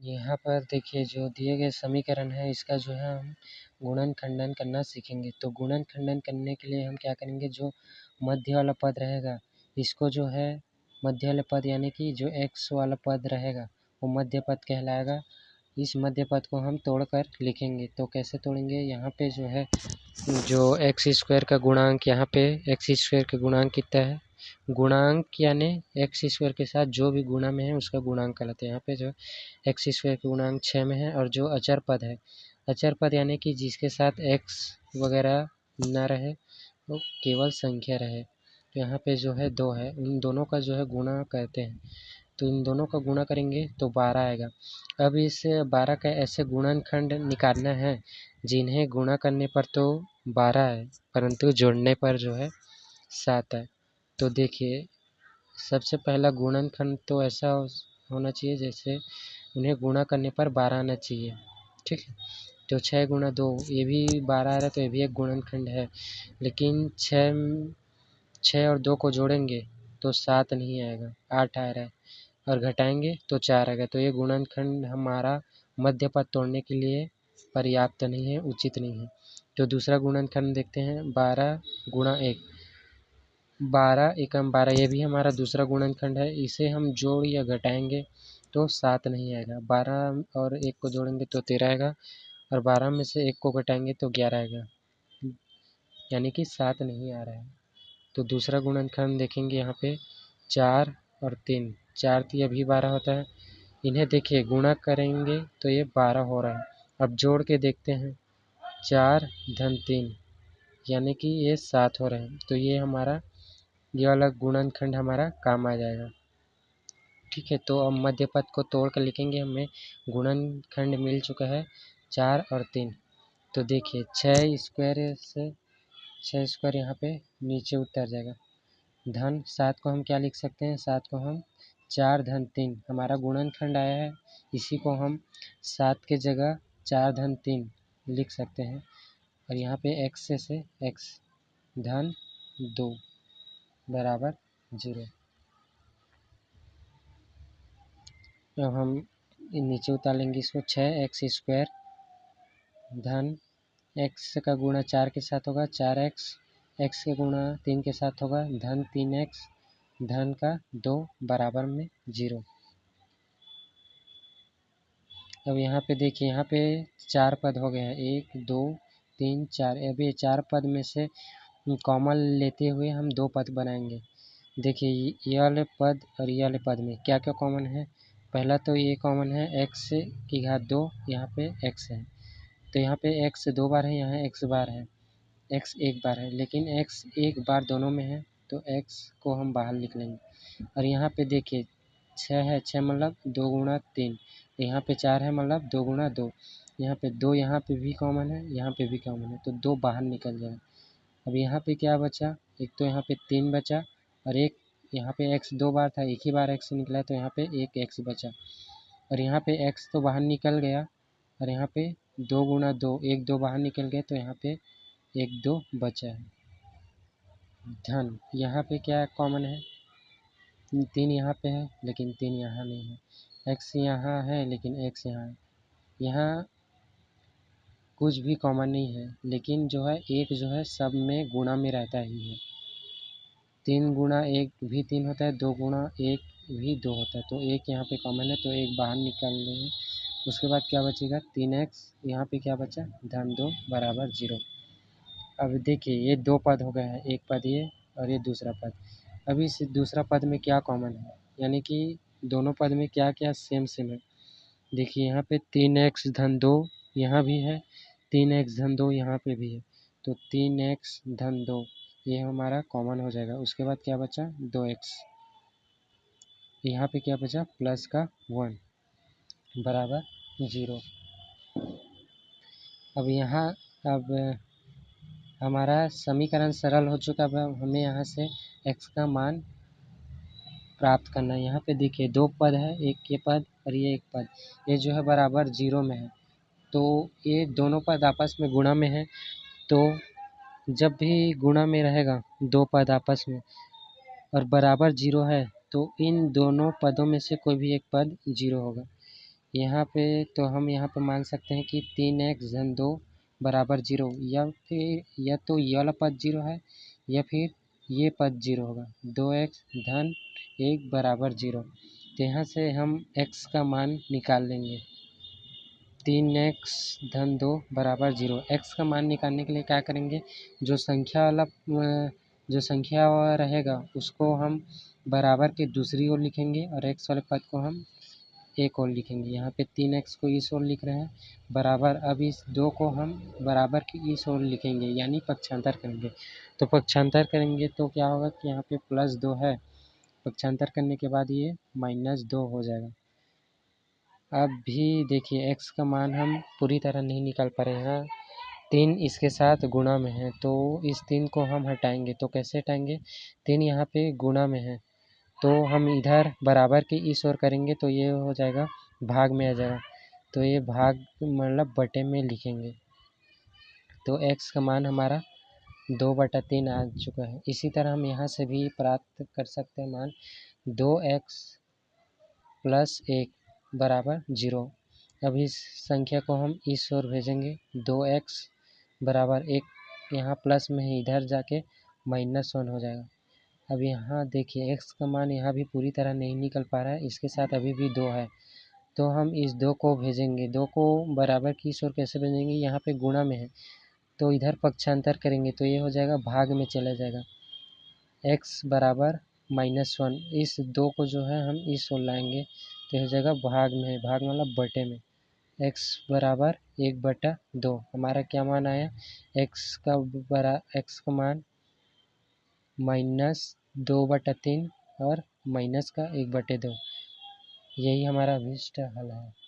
यहाँ पर देखिए जो दिए गए समीकरण है इसका जो है हम गुणन खंडन करना सीखेंगे। तो गुणन खंडन करने के लिए हम क्या करेंगे, जो मध्य वाला पद रहेगा इसको जो है मध्य वाले पद यानी कि जो x वाला पद रहेगा वो मध्य पद कहलाएगा। इस मध्य पद को हम तोड़कर लिखेंगे। तो कैसे तोड़ेंगे, यहाँ पे जो है जो एक्स स्क्वायर का गुणांक, यहाँ पे एक्स स्क्वायर का गुणांक कितना है, गुणांक यानी एक्स स्क्वायर के साथ जो भी गुणा में है उसका गुणांक कहलाता है। यहाँ पे जो एक्स स्क्वायर का गुणांक 6 में है और जो अचर पद है, अचर पद यानी कि जिसके साथ एक्स वगैरह ना रहे वो केवल संख्या रहे, तो यहाँ पे जो है 2 है, उन दोनों का जो है गुणा कहते हैं। तो इन दोनों का गुणा करेंगे तो 12 आएगा। अब इस 12 का ऐसे गुणनखंड निकालना है जिन्हें गुणा करने पर तो 12 है परंतु जोड़ने पर जो है 7 है। तो देखिए सबसे पहला गुणनखंड तो ऐसा होना चाहिए जैसे उन्हें गुणा करने पर 12 आना चाहिए, ठीक है। तो 6 गुणा 2 ये भी 12 आ रहा है, तो ये भी एक गुणनखंड है, लेकिन 6 और 2 को जोड़ेंगे तो 7 नहीं आएगा, 8 आ रहा है और घटाएंगे तो 4 आएगा। तो ये गुणनखंड हमारा मध्य पद तोड़ने के लिए पर्याप्त नहीं है, उचित नहीं है। तो दूसरा गुणनखंड देखते हैं, 12 गुणा 1, 12 एकम 12, ये भी हमारा दूसरा गुणनखंड है। इसे हम जोड़ या घटाएंगे तो 7 नहीं आएगा। 12 और 1 को जोड़ेंगे तो 13 आएगा और 12 में से 1 को घटाएंगे तो 11 आएगा, यानी कि 7 नहीं आ रहा है। तो दूसरा गुणनखंड देखेंगे, यहाँ पे 4 और 3, 4 तिया भी 12 होता है। इन्हें देखिए गुणा करेंगे तो ये 12 हो रहा है। अब जोड़ के देखते हैं, 4 धन 3 यानी कि ये 7 हो रहे हैं। तो ये हमारा ये वाला गुणनखंड हमारा काम आ जाएगा, ठीक है। तो अब मध्य पद को तोड़ कर लिखेंगे, हमें गुणनखंड मिल चुका है 4 और 3। तो देखिए 6 स्क्वायर से 6 स्क्वायर यहाँ पे नीचे उतर जाएगा, धन 7 को हम क्या लिख सकते हैं, 7 को हम 4 धन 3, हमारा गुणनखंड आया है, इसी को हम 7 के जगह 4 धन 3 लिख सकते हैं। और यहाँ पे x से x धन 2 बराबर 0। अब हम नीचे उतार लेंगे इसको, 6x स्क्वायर धन x का गुणा 4 के साथ होगा 4x, x के गुणा 3 के साथ होगा धन 3x, धन का 2 बराबर में 0। अब यहाँ पे देखिए, यहाँ पे 4 पद हो गए हैं, 1 2 3 4। अब ये 4 पद में से कॉमन लेते हुए हम 2 पद बनाएंगे। देखिए ये वाले पद और ये वाले पद में क्या क्या कॉमन है। पहला तो ये कॉमन है x की घात 2, यहाँ पे x है, तो यहाँ पे x 2 बार है, यहाँ x बार है, x 1 बार है, लेकिन x 1 बार दोनों में है तो x को हम बाहर लिख लेंगे। और यहाँ पे देखिए 6 है, 6 मतलब 2 गुणा 3, यहाँ पे 4 है मतलब 2 गुणा 2, यहाँ पे 2 यहाँ पे भी कॉमन है, यहाँ पे भी कॉमन है, तो 2 बाहर निकल जाएगा। अब यहाँ पे क्या बचा, एक तो यहाँ पे 3 बचा और एक यहाँ पे x 2 बार था, एक ही बार x निकला तो यहाँ पे एक x बचा। और यहाँ पे x तो बाहर निकल गया और यहाँ पे 2 गुणा 2, 1 2 बाहर निकल गए तो यहाँ पे 1 2 बचा है। धन यहाँ पे क्या कॉमन है, 3 यहाँ पे है लेकिन 3 यहाँ नहीं है, x यहाँ है लेकिन x यहाँ है, यहाँ कुछ भी कॉमन नहीं है, लेकिन जो है एक जो है सब में गुणा में रहता ही है। 3 गुणा 1 भी 3 होता है, 2 गुणा 1 भी 2 होता है, तो एक यहाँ पे कॉमन है तो एक बाहर निकाल लेंगे। उसके बाद क्या बचेगा, 3x, यहाँ पे क्या बचा, धन 2 बराबर 0। अब देखिए ये 2 पद हो गए हैं, एक पद ये और ये दूसरा पद। अभी इस दूसरा पद में क्या कॉमन है, यानी कि दोनों पद में क्या क्या सेम सेम है। देखिए यहाँ पे 3x धन 2 यहाँ भी है, 3x धन 2 यहाँ पे भी है, तो 3x धन 2 ये हमारा कॉमन हो जाएगा। उसके बाद क्या बचा, 2x, यहाँ पे क्या बचा, प्लस का 1 बराबर 0। अब यहाँ अब हमारा समीकरण सरल हो चुका। अब हमें यहाँ से x का मान प्राप्त करना है। यहाँ पे देखिए 2 पद है, एक ये पद और ये एक पद, ये जो है बराबर 0 में है, तो ये दोनों पद आपस में गुणा में है। तो जब भी गुणा में रहेगा 2 पद आपस में और बराबर 0 है तो इन दोनों पदों में से कोई भी एक पद 0 होगा। यहाँ पे तो हम यहाँ पे मान सकते हैं कि 3x धन 2 बराबर 0, या फिर या तो ये वाला पद 0 है या फिर ये पद 0 होगा। 2x धन 1 बराबर 0, तो यहाँ से हम x का मान निकाल लेंगे। 3x धन 2 बराबर 0। x का मान निकालने के लिए क्या करेंगे, जो संख्या रहेगा उसको हम बराबर के दूसरी ओर लिखेंगे और x वाले पद को हम एक ओर लिखेंगे। यहाँ पे 3x को इस ओर लिख रहे हैं बराबर, अब इस 2 को हम बराबर की इस ओर लिखेंगे यानी पक्षांतर करेंगे। तो पक्षांतर करेंगे तो क्या होगा कि यहाँ पे +2 है, पक्षांतर करने के बाद ये -2 हो जाएगा। अब भी देखिए x का मान हम पूरी तरह नहीं निकाल पा रहे हैं। 3 इसके साथ गुणा में है तो इस 3 को हम हटाएंगे। तो कैसे हटाएंगे, 3 यहाँ पे गुणा में है तो हम इधर बराबर के इस ओर करेंगे तो ये हो जाएगा भाग में आ जाएगा, तो ये भाग मतलब बटे में लिखेंगे। तो x का मान हमारा 2/3 आ चुका है। इसी तरह हम यहाँ से भी प्राप्त कर सकते हैं मान 2x + 1 बराबर 0। अब इस संख्या को हम इस ओर भेजेंगे, 2x बराबर 1 यहाँ प्लस में है, इधर जाके -1 हो जाएगा। अब यहाँ देखिए x का मान यहाँ भी पूरी तरह नहीं निकल पा रहा है, इसके साथ अभी भी 2 है तो हम इस 2 को भेजेंगे। 2 को बराबर की इस ओर कैसे भेजेंगे, यहाँ पे गुणा में है तो इधर पक्षांतर करेंगे तो ये हो जाएगा भाग में चला जाएगा। x बराबर -1, इस 2 को जो है हम इस ओर लाएंगे तो हो जाएगा भाग में, भाग मतलब बटे में। x बराबर 1/2 हमारा क्या मान आया, x का मान -2/3 और माइनस का 1/2, यही हमारा अभीष्ट हल है।